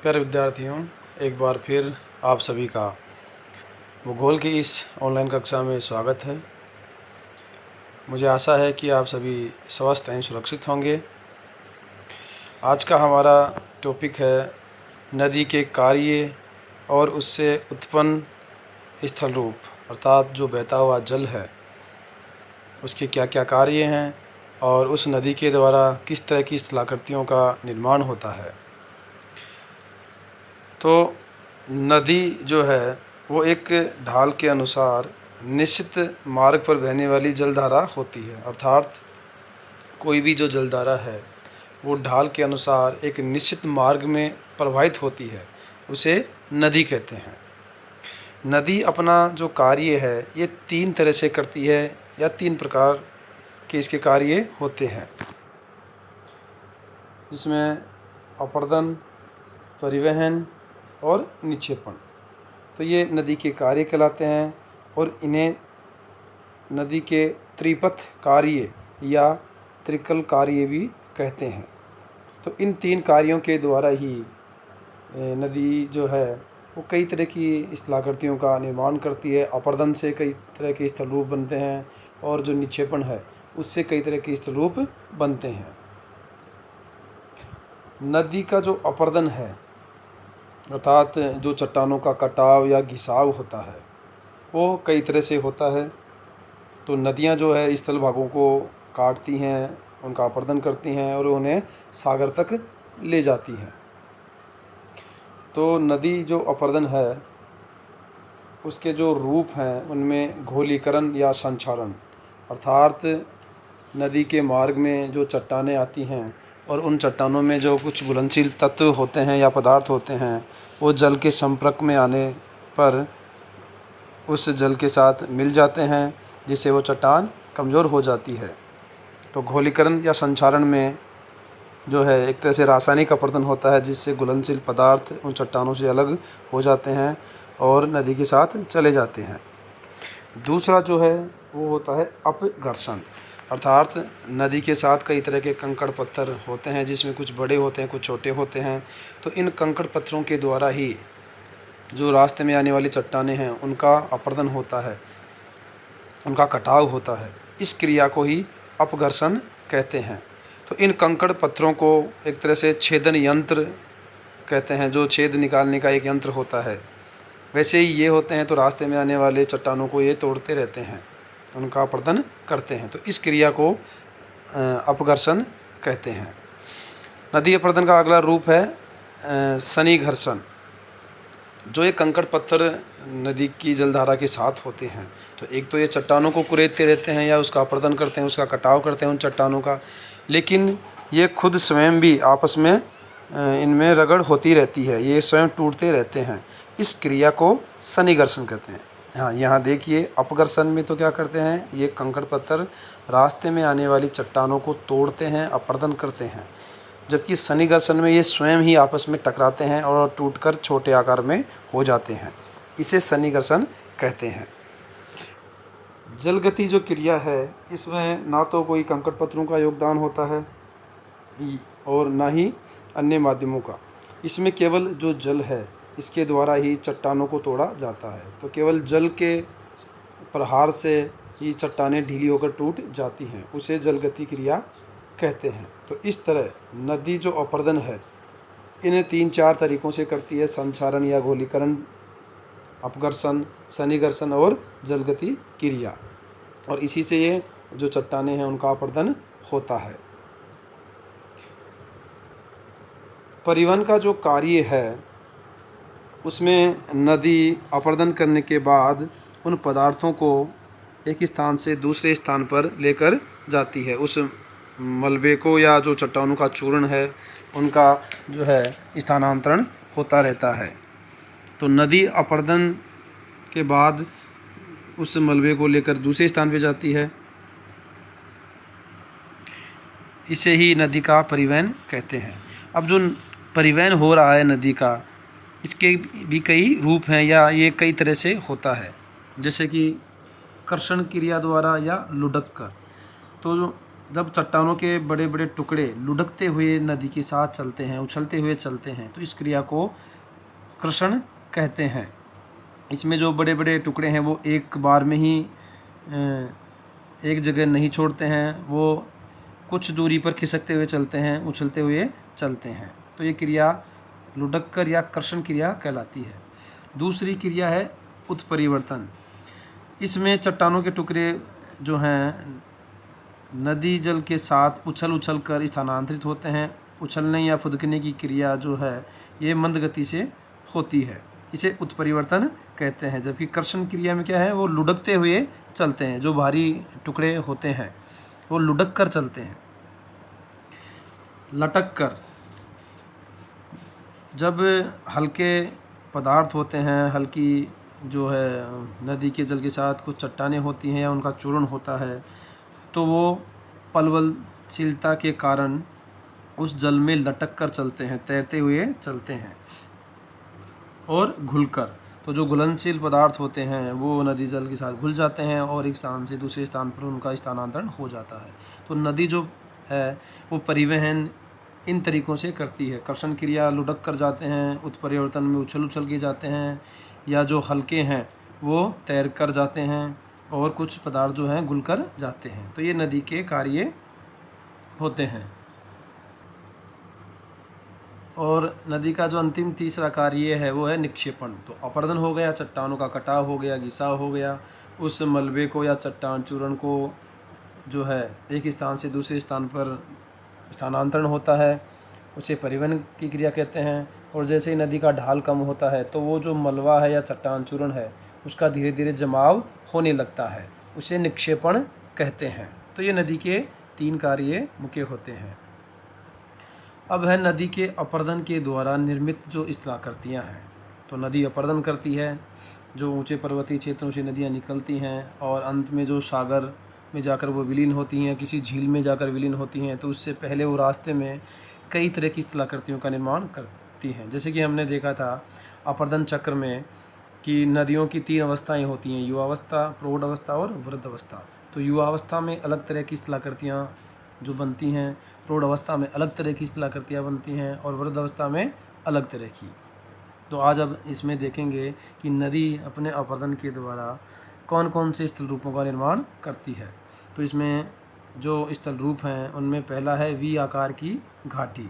प्यारे विद्यार्थियों, एक बार फिर आप सभी का भूगोल की इस ऑनलाइन कक्षा में स्वागत है। मुझे आशा है कि आप सभी स्वस्थ एवं सुरक्षित होंगे। आज का हमारा टॉपिक है नदी के कार्य और उससे उत्पन्न स्थल रूप, अर्थात जो बहता हुआ जल है उसके क्या क्या कार्य हैं और उस नदी के द्वारा किस तरह की स्थलाकृतियों का निर्माण होता है। तो नदी जो है वो एक ढाल के अनुसार निश्चित मार्ग पर बहने वाली जलधारा होती है। अर्थात कोई भी जो जलधारा है वो ढाल के अनुसार एक निश्चित मार्ग में प्रवाहित होती है, उसे नदी कहते हैं। नदी अपना जो कार्य है ये 3 तरह से करती है या 3 प्रकार के इसके कार्य होते हैं, जिसमें अपर्दन, परिवहन और निक्षेपण। तो ये नदी के कार्य कहलाते हैं और इन्हें नदी के त्रिपथ कार्य या त्रिकल कार्य भी कहते हैं। तो इन 3 कार्यों के द्वारा ही नदी जो है वो कई तरह की स्थलाकृतियों का निर्माण करती है। अपर्दन से कई तरह के स्थल रूप बनते हैं और जो निक्षेपण है उससे कई तरह के स्थल रूप बनते हैं। नदी का जो अपर्दन है अर्थात जो चट्टानों का कटाव या घिसाव होता है वो कई तरह से होता है। तो नदियाँ जो है स्थल भागों को काटती हैं, उनका अपर्दन करती हैं और उन्हें सागर तक ले जाती हैं। तो नदी जो अपर्दन है उसके जो रूप हैं उनमें घोलीकरण या संक्षारण, अर्थात नदी के मार्ग में जो चट्टानें आती हैं और उन चट्टानों में जो कुछ घुलनशील तत्व होते हैं या पदार्थ होते हैं वो जल के संपर्क में आने पर उस जल के साथ मिल जाते हैं, जिससे वो चट्टान कमज़ोर हो जाती है। तो घोलीकरण या संक्षारण में जो है एक तरह से रासायनिक अपर्दन होता है, जिससे घुलनशील पदार्थ उन चट्टानों से अलग हो जाते हैं और नदी के साथ चले जाते हैं। दूसरा जो है वो होता है अपघर्षण, अर्थात नदी के साथ कई तरह के कंकड़ पत्थर होते हैं, जिसमें कुछ बड़े होते हैं कुछ छोटे होते हैं। तो इन कंकड़ पत्थरों के द्वारा ही जो रास्ते में आने वाली चट्टानें हैं उनका अपर्दन होता है, उनका कटाव होता है। इस क्रिया को ही अपघर्षण कहते हैं। तो इन कंकड़ पत्थरों को एक तरह से छेदन यंत्र कहते हैं, जो छेद निकालने का एक यंत्र होता है। वैसे ही ये होते हैं, तो रास्ते में आने वाले चट्टानों को ये तोड़ते रहते हैं, उनका अपर्दन करते हैं। तो इस क्रिया को अपघर्षण कहते हैं। नदी अपर्दन का अगला रूप है सन्निघर्षण। जो ये कंकड़ पत्थर नदी की जलधारा के साथ होते हैं, तो एक तो ये चट्टानों को कुरेदते रहते हैं या उसका अपर्दन करते हैं, उसका कटाव करते हैं उन चट्टानों का, लेकिन ये खुद स्वयं भी आपस में इनमें रगड़ होती रहती है, ये स्वयं टूटते रहते हैं। इस क्रिया को सन्निघर्षण कहते हैं। हाँ, यहाँ देखिए अपघर्षण में तो क्या करते हैं, ये कंकड़ पत्थर रास्ते में आने वाली चट्टानों को तोड़ते हैं, अपर्दन करते हैं, जबकि सन्निघर्षण में ये स्वयं ही आपस में टकराते हैं और टूटकर छोटे आकार में हो जाते हैं। इसे सन्निघर्षण कहते हैं। जलगति जो क्रिया है इसमें ना तो कोई कंकड़ पत्थरों का योगदान होता है और ना ही अन्य माध्यमों का। इसमें केवल जो जल है इसके द्वारा ही चट्टानों को तोड़ा जाता है। तो केवल जल के प्रहार से ही चट्टानें ढीली होकर टूट जाती हैं, उसे जलगति क्रिया कहते हैं। तो इस तरह नदी जो अपर्दन है इन्हें 3-4 तरीक़ों से करती है: संक्षारण या घोलीकरण, अपघर्षण, सन्निघर्षण और जलगति क्रिया। और इसी से ये जो चट्टानें हैं उनका अपर्दन होता है। परिवहन का जो कार्य है उसमें नदी अपर्दन करने के बाद उन पदार्थों को एक स्थान से दूसरे स्थान पर लेकर जाती है। उस मलबे को या जो चट्टानों का चूर्ण है उनका जो है स्थानांतरण होता रहता है। तो नदी अपर्दन के बाद उस मलबे को लेकर दूसरे स्थान पे जाती है, इसे ही नदी का परिवहन कहते हैं। अब जो परिवहन हो रहा है नदी का, इसके भी कई रूप हैं या ये कई तरह से होता है, जैसे कि कर्षण क्रिया द्वारा या लुढ़क कर। तो जो जब चट्टानों के बड़े बड़े टुकड़े लुढ़कते हुए नदी के साथ चलते हैं, उछलते हुए चलते हैं, तो इस क्रिया को कर्षण कहते हैं। इसमें जो बड़े बड़े टुकड़े हैं वो एक बार में ही एक जगह नहीं छोड़ते हैं, वो कुछ दूरी पर खिसकते हुए चलते हैं, उछलते हुए चलते हैं। तो ये क्रिया लुढ़क या कर्षण क्रिया कहलाती है। दूसरी क्रिया है उत्परिवर्तन। इसमें चट्टानों के टुकड़े जो हैं नदी जल के साथ उछल कर स्थानांतरित होते हैं। उछलने या फुदकने की क्रिया जो है ये मंद गति से होती है, इसे उत्परिवर्तन कहते हैं। जबकि कर्षण क्रिया में क्या है, वो लुढ़कते हुए चलते हैं, जो भारी टुकड़े होते हैं वो लुढ़क कर चलते हैं, लटक कर। जब हल्के पदार्थ होते हैं, हल्की जो है नदी के जल के साथ कुछ चट्टानें होती हैं या उनका चूर्ण होता है, तो वो पलवलशीलता के कारण उस जल में लटक कर चलते हैं, तैरते हुए चलते हैं और घुलकर। तो जो घुलनशील पदार्थ होते हैं वो नदी जल के साथ घुल जाते हैं और एक स्थान से दूसरे स्थान पर उनका स्थानांतरण हो जाता है। तो नदी जो है वो परिवहन इन तरीक़ों से करती है। कर्षण क्रिया लुढ़क कर जाते हैं, उत्परिवर्तन में उछल के जाते हैं, या जो हल्के हैं वो तैर कर जाते हैं और कुछ पदार्थ जो हैं घुल कर जाते हैं। तो ये नदी के कार्य होते हैं। और नदी का जो अंतिम तीसरा कार्य है वो है निक्षेपण। तो अपरदन हो गया, चट्टानों का कटाव हो गया, घिसाव हो गया, उस मलबे को या चट्टान चूर्ण को जो है एक स्थान से दूसरे स्थान पर स्थानांतरण होता है, उसे परिवहन की क्रिया कहते हैं। और जैसे ही नदी का ढाल कम होता है तो वो जो मलबा है या चट्टान चूर्ण है उसका धीरे धीरे जमाव होने लगता है, उसे निक्षेपण कहते हैं। तो ये नदी के 3 कार्य मुख्य होते हैं। अब है नदी के अपरदन के द्वारा निर्मित जो स्थलाकृतियाँ हैं। तो नदी अपरदन करती है, जो ऊंचे पर्वतीय क्षेत्रों से नदियाँ निकलती हैं और अंत में जो सागर में जाकर वो विलीन होती हैं, किसी झील में जाकर विलीन होती हैं। तो उससे पहले वो रास्ते में कई तरह की स्थलाकृतियों का निर्माण करती हैं। जैसे कि हमने देखा था अपरदन चक्र में कि नदियों की 3 अवस्थाएं होती हैं, युवावस्था, प्रौढ़ अवस्था और वृद्धावस्था। तो युवावस्था में अलग तरह की स्थलाकृतियाँ जो बनती हैं, प्रौढ़ अवस्था में अलग तरह की स्थलाकृतियाँ बनती हैं और वृद्धावस्था में अलग तरह की। तो आज अब इसमें देखेंगे कि नदी अपने अपरदन के द्वारा कौन कौन से स्थल रूपों का निर्माण करती है। तो इसमें जो स्थल रूप हैं उनमें पहला है वी आकार की घाटी।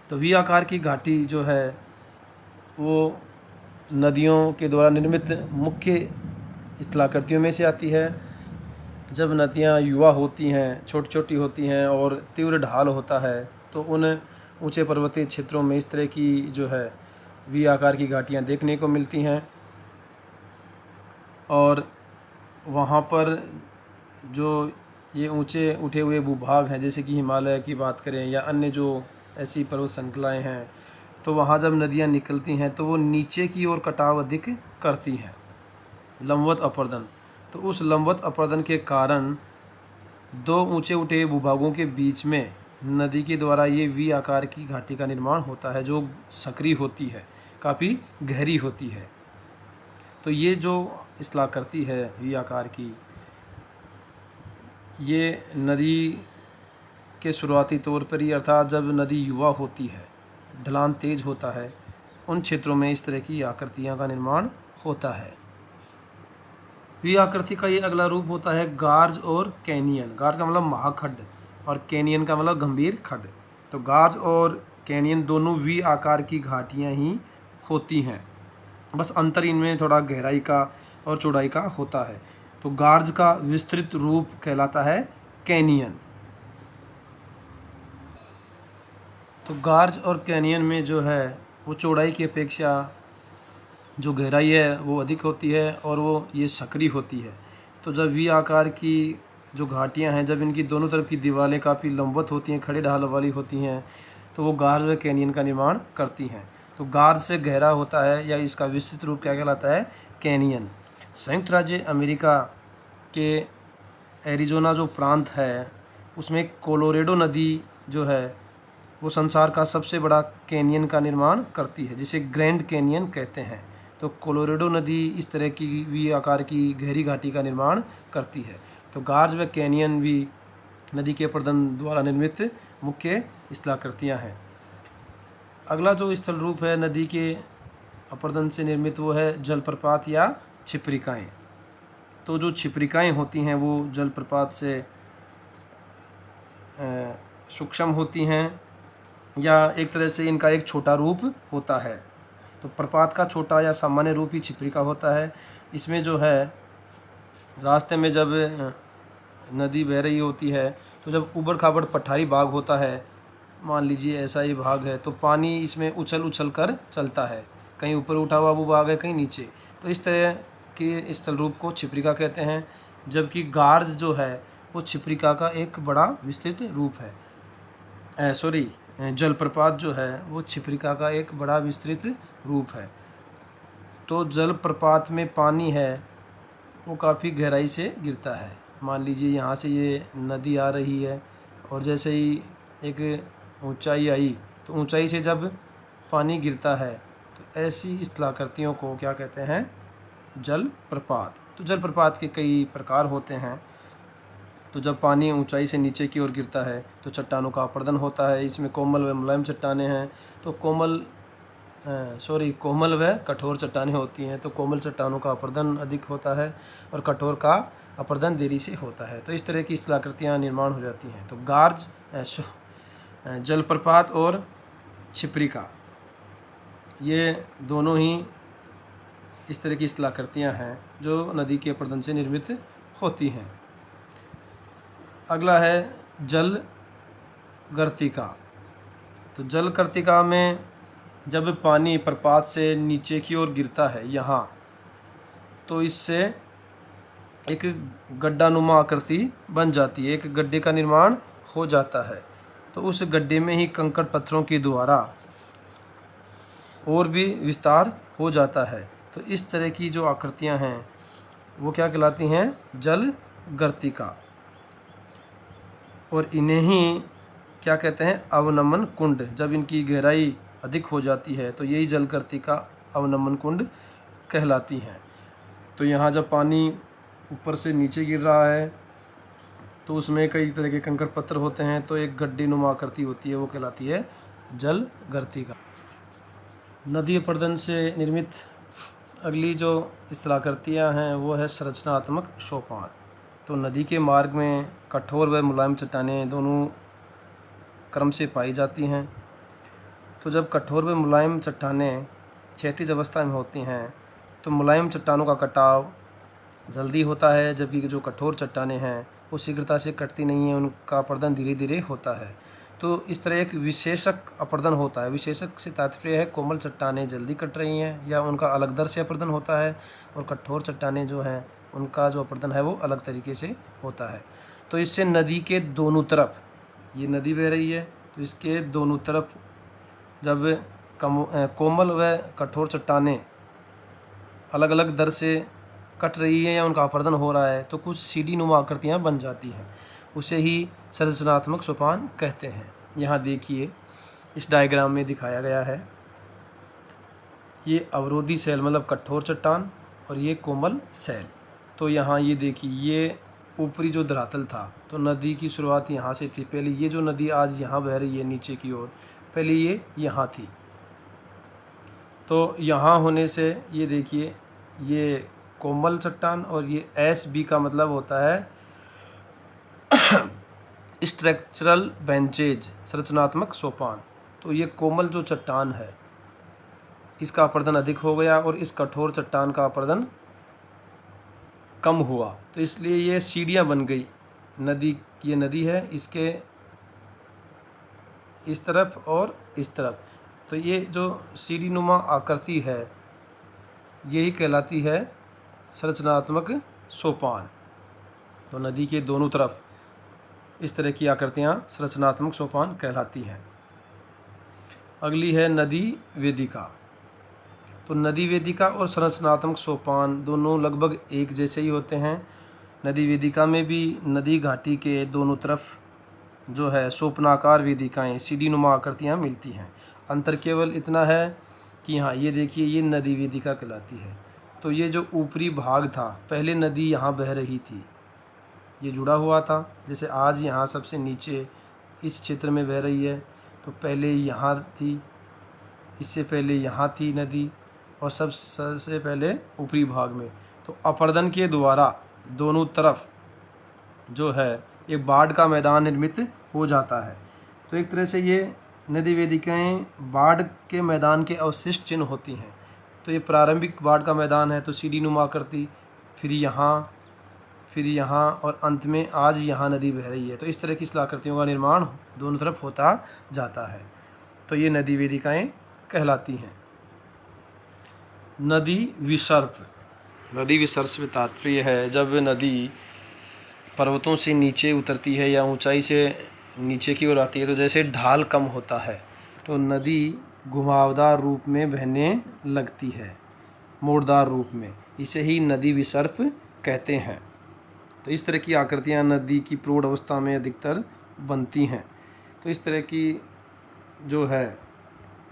तो वी आकार की घाटी जो है वो नदियों के द्वारा निर्मित मुख्य स्थलाकृतियों में से आती है। जब नदियाँ युवा होती हैं, छोटी छोटी होती हैं और तीव्र ढाल होता है, तो उन ऊंचे पर्वतीय क्षेत्रों में इस तरह की जो है वी आकार की घाटियाँ देखने को मिलती हैं। और वहाँ पर जो ये ऊंचे उठे हुए भूभाग हैं, जैसे कि हिमालय की बात करें या अन्य जो ऐसी पर्वत श्रृंखलाएँ हैं, तो वहाँ जब नदियाँ निकलती हैं तो वो नीचे की ओर कटाव अधिक करती हैं, लंबवत अपरदन। तो उस लंबवत अपरदन के कारण 2 ऊंचे उठे भूभागों के बीच में नदी के द्वारा ये वी आकार की घाटी का निर्माण होता है, जो सक्रिय होती है, काफ़ी गहरी होती है। तो ये जो स्थलाकृति है वी आकार की, ये नदी के शुरुआती तौर पर ही, अर्थात जब नदी युवा होती है, ढलान तेज होता है, उन क्षेत्रों में इस तरह की आकृतियाँ का निर्माण होता है। वी आकृति का ये अगला रूप होता है गार्ज और कैनियन। गार्ज का मतलब महाखड्ड और कैनियन का मतलब गंभीर खड्ड। तो गार्ज और कैनियन दोनों वी आकार की घाटियाँ ही होती हैं, बस अंतर इनमें थोड़ा गहराई का और चौड़ाई का होता है। तो गार्ज का विस्तृत रूप कहलाता है कैनियन। तो गार्ज और कैनियन में जो है वो चौड़ाई की अपेक्षा जो गहराई है वो अधिक होती है और वो ये सक्रिय होती है। तो जब वी आकार की जो घाटियाँ हैं, जब इनकी दोनों तरफ की दीवारें काफ़ी लंबवत होती हैं, खड़े ढाल वाली होती हैं, तो वो गार्ज व कैनियन का निर्माण करती हैं। तो गार्ज से गहरा होता है या इसका विस्तृत रूप क्या कहलाता है, कैनियन। संयुक्त राज्य अमेरिका के एरिजोना जो प्रांत है उसमें कोलोरेडो नदी जो है वो संसार का सबसे बड़ा कैनियन का निर्माण करती है, जिसे ग्रैंड कैनियन कहते हैं। तो कोलोरेडो नदी इस तरह की वी आकार की गहरी घाटी का निर्माण करती है। तो गार्ज व कैनियन भी नदी के अपर्दन द्वारा निर्मित मुख्य स्थलाकृतियाँ हैं। अगला जो स्थल रूप है नदी के अपर्दन से निर्मित वो है जलप्रपात या छिप्रिकाएँ। तो जो छिप्रिकाएँ होती हैं वो जलप्रपात से सूक्ष्म होती हैं या एक तरह से इनका एक छोटा रूप होता है। तो प्रपात का छोटा या सामान्य रूप ही छिप्रिका होता है। इसमें जो है रास्ते में जब नदी बह रही होती है तो जब ऊबड़ खाबड़ पठारी भाग होता है, मान लीजिए ऐसा ही भाग है, तो पानी इसमें उछल उछल कर चलता है, कहीं ऊपर उठा हुआ वो भाग है कहीं नीचे। तो इस तरह के स्थल रूप को छिप्रिका कहते हैं। जबकि गार्ज जो है वो छिप्रिका का एक बड़ा विस्तृत रूप है। जलप्रपात जो है वो छिप्रिका का एक बड़ा विस्तृत रूप है। तो जलप्रपात में पानी है वो काफ़ी गहराई से गिरता है। मान लीजिए यहाँ से ये नदी आ रही है और जैसे ही एक ऊंचाई आई तो ऊंचाई से जब पानी गिरता है तो ऐसी स्थलाकृतियों को क्या कहते हैं? जलप्रपात। तो जलप्रपात के कई प्रकार होते हैं। तो जब पानी ऊंचाई से नीचे की ओर गिरता है तो चट्टानों का अपर्दन होता है। इसमें कोमल व मुलायम चट्टानें हैं। तो कोमल व कठोर चट्टानें होती हैं। तो कोमल चट्टानों का अपर्दन अधिक होता है और कठोर का अपर्दन देरी से होता है। तो इस तरह की स्थलाकृतियाँ निर्माण हो जाती हैं। तो गार्ज, जलप्रपात और छिप्रिका ये दोनों ही इस तरह की स्थलाकृतियाँ हैं जो नदी के अपर्दन से निर्मित होती हैं। अगला है जल गर्तिका। तो जल गर्तिका में जब पानी प्रपात से नीचे की ओर गिरता है यहाँ, तो इससे एक गड्ढानुमा आकृति बन जाती है, एक गड्ढे का निर्माण हो जाता है। तो उस गड्ढे में ही कंकड़ पत्थरों के द्वारा और भी विस्तार हो जाता है। तो इस तरह की जो आकृतियाँ हैं वो क्या कहलाती हैं? जल गर्तिका। और इन्हें ही क्या कहते हैं? अवनमन कुंड। जब इनकी गहराई अधिक हो जाती है तो यही जल गर्तिका अवनमन कुंड कहलाती हैं। तो यहाँ जब पानी ऊपर से नीचे गिर रहा है तो उसमें कई तरह के कंकड़ पत्थर होते हैं, तो एक गड्ढे नुमा आकृति होती है, वो कहलाती है जल गर्तिका। नदी अपर्दन से निर्मित अगली जो स्थलाकृतियाँ हैं वो है संरचनात्मक सोपान। तो नदी के मार्ग में कठोर व मुलायम चट्टानें दोनों क्रम से पाई जाती हैं। तो जब कठोर व मुलायम चट्टानें क्षैतिज अवस्था में होती हैं तो मुलायम चट्टानों का कटाव जल्दी होता है, जबकि जो कठोर चट्टानें हैं वो शीघ्रता से कटती नहीं हैं, उनका अपर्दन धीरे धीरे होता है। तो इस तरह एक विशेषक अपर्दन होता है। विशेषक से तात्पर्य है कोमल चट्टानें जल्दी कट रही हैं या उनका अलग दर से अपर्दन होता है, और कठोर चट्टानें जो हैं उनका जो अपर्दन है वो अलग तरीके से होता है। तो इससे नदी के दोनों तरफ, ये नदी बह रही है तो इसके दोनों तरफ जब कोमल व कठोर चट्टानें अलग अलग दर से कट रही है या उनका अपर्दन हो रहा है तो कुछ सीढ़ी नुमा आकृतियाँ बन जाती हैं। उसे ही संरचनात्मक सोपान कहते हैं। यहाँ देखिए इस डायग्राम में दिखाया गया है, ये अवरोधी शैल मतलब कठोर चट्टान और ये कोमल शैल। तो यहाँ ये देखिए ये ऊपरी जो धरातल था, तो नदी की शुरुआत यहाँ से थी। पहले ये जो नदी आज यहाँ बह रही है नीचे की ओर, पहले ये यहाँ थी। तो यहाँ होने से ये देखिए ये कोमल चट्टान और ये SB का मतलब होता है स्ट्रक्चरल बेंचेज, संरचनात्मक सोपान। तो ये कोमल जो चट्टान है इसका अपर्दन अधिक हो गया और इस कठोर चट्टान का अपर्दन कम हुआ, तो इसलिए ये सीढ़ियाँ बन गई। ये नदी है, इसके इस तरफ और इस तरफ, तो ये जो सीढ़ी नुमा आकृति है यही कहलाती है संरचनात्मक सोपान। तो नदी के दोनों तरफ इस तरह की आकृतियाँ संरचनात्मक सोपान कहलाती हैं। अगली है नदी वेदिका। तो नदी वेदिका और संरचनात्मक सोपान दोनों लगभग एक जैसे ही होते हैं। नदी वेदिका में भी नदी घाटी के दोनों तरफ जो है सोपनाकार वेदिकाएँ, सीढ़ी नुमा आकृतियाँ मिलती हैं। अंतर केवल इतना है कि हाँ ये देखिए ये नदी वेदिका कहलाती है। तो ये जो ऊपरी भाग था, पहले नदी यहाँ बह रही थी, ये जुड़ा हुआ था। जैसे आज यहाँ सबसे नीचे इस क्षेत्र में बह रही है, तो पहले यहाँ थी, इससे पहले यहाँ थी नदी, और सबसे पहले ऊपरी भाग में। तो अपर्दन के द्वारा दोनों तरफ जो है एक बाढ़ का मैदान निर्मित हो जाता है। तो एक तरह से ये नदी वेदिकाएँ बाढ़ के मैदान के अवशिष्ट चिन्ह होती हैं। तो ये प्रारंभिक बाढ़ का मैदान है, तो सीढ़ी नुमा आकृति, फिर यहाँ और अंत में आज यहाँ नदी बह रही है। तो इस तरह की शिलाकृतियों का निर्माण दोनों तरफ होता जाता है। तो ये नदी वेदिकाएँ कहलाती हैं। नदी विसर्प। नदी विसर्प से तात्पर्य है जब नदी पर्वतों से नीचे उतरती है या ऊंचाई से नीचे की ओर आती है, तो जैसे ढाल कम होता है तो नदी घुमावदार रूप में बहने लगती है, मोड़दार रूप में। इसे ही नदी विसर्प कहते हैं। तो इस तरह की आकृतियाँ नदी की प्रौढ़ अवस्था में अधिकतर बनती हैं। तो इस तरह की जो है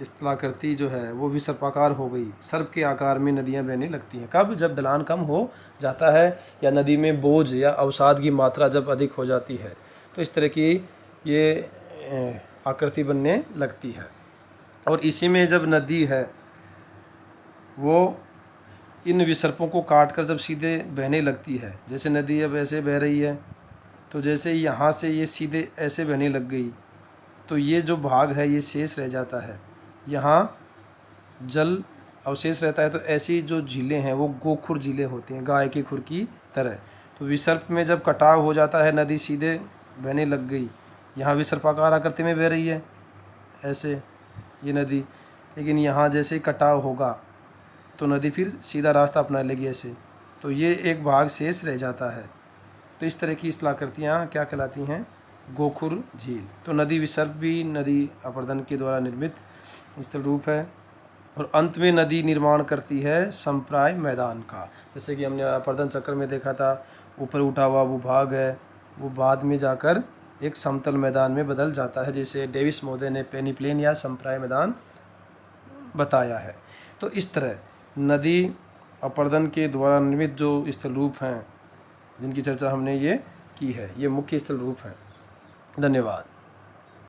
स्थलाकृति जो है वो भी सर्पाकार हो गई। सर्प के आकार में नदियाँ बहने लगती हैं। कब? जब ढलान कम हो जाता है या नदी में बोझ या अवसाद की मात्रा जब अधिक हो जाती है, तो इस तरह की ये आकृति बनने लगती है। और इसी में जब नदी है वो इन विसर्पों को काट कर जब सीधे बहने लगती है, जैसे नदी अब ऐसे बह रही है, तो जैसे यहाँ से ये सीधे ऐसे बहने लग गई, तो ये जो भाग है ये शेष रह जाता है, यहाँ जल अवशेष रहता है। तो ऐसी जो झीलें हैं वो गोखुर झीलें होती हैं, गाय के खुर की तरह। तो विसर्प में जब कटाव हो जाता है, नदी सीधे बहने लग गई, यहाँ विसर्पाकार आकृति में बह रही है ऐसे ये नदी, लेकिन यहाँ जैसे कटाव होगा तो नदी फिर सीधा रास्ता अपना लेगी ऐसे, तो ये एक भाग शेष रह जाता है। तो इस तरह की स्थलाकृतियाँ क्या कहलाती हैं? गोखुर झील। तो नदी विसर्प भी नदी अपर्दन के द्वारा निर्मित स्थल रूप है। और अंत में नदी निर्माण करती है संप्राय मैदान का। जैसे कि हमने अपर्दन चक्र में देखा था, ऊपर उठा हुआ वो भाग है वो बाद में जाकर एक समतल मैदान में बदल जाता है, जैसे डेविस महोदय ने पेनीप्लेन या संप्राय मैदान बताया है। तो इस तरह नदी अपर्दन के द्वारा निर्मित जो स्थल रूप हैं जिनकी चर्चा हमने ये की है, ये मुख्य स्थल रूप हैं। धन्यवाद।